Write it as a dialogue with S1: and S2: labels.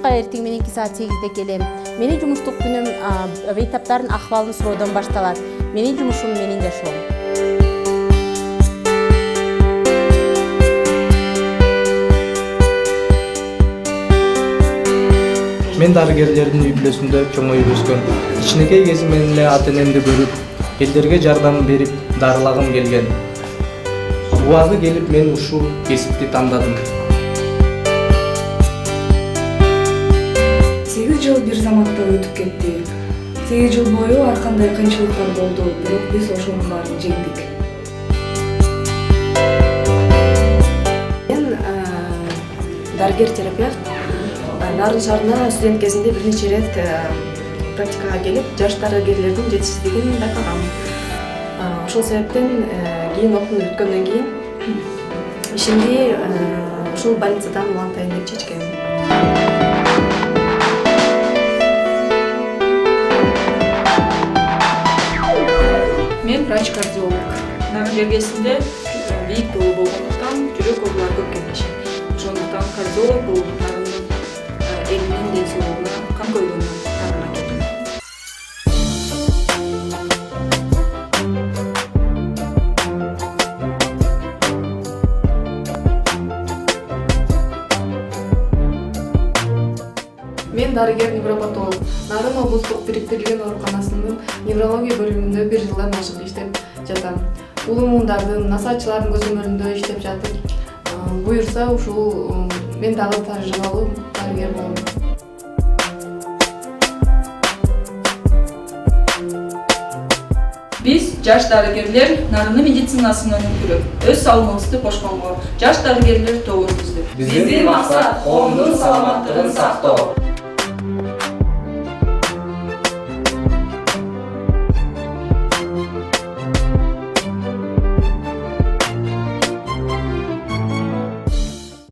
S1: жумушка эртең мененки саат 8-де келем. Менин жумуштук күнүм бейтаптардын акыбалын суроодон башталат. Менин жумушум менин жашоом.
S2: Мен дарыгерлердин үй бүлөсүндө чоңоюп өскөн. Кичинекей кезимден эле ата-энемди көрүп, элдерге жардам берип, дарылагым келген. Убагы келип мен ушул кесипти тандадым.
S3: 8 жыл бир заматта өтүп кетти. 8 жыл бою ар кандай кыйынчылыктар болду, бирок биз ошонун баарын жеңдик.
S4: Мен дарыгер-терапевт. Нарын шаарына студент кезинде бир нече рет практикага келип, жаш дарыгерлердин жетишсиздигин байкагам. Ошол себептен кийин окуумду бүткөндөн кийин ишимди ушул больницадан улантайын деп чечкем.
S5: Мен врач-кардиолог. Нарын жергесинде бийик доо болгондуктан жүрөк оорулары көп кездешет. Ошондуктан кардиолог болуп нарындын элинин ден соолугуна кам койгонун нарына келдим.
S3: Мен дарыгер-невропатолог. Нарын облустук бириктирилген ооруканасынын неврология бөлүмүндө 1 жылдан ашык иштеп жатам. Улуу муундардын, насаатчылардын көзөмөлүндө иштеп жатып, буюрса ушул мен дагы тажрыйбалуу дарыгер болом.
S5: Биз жаш дарыгерлер нарыны медицинасынын өнүктүрүп, өз салымыбызды кошконго жаш дарыгерлер тобун түздүк.
S6: Биздин максат коомдун саламаттыгын сактоо.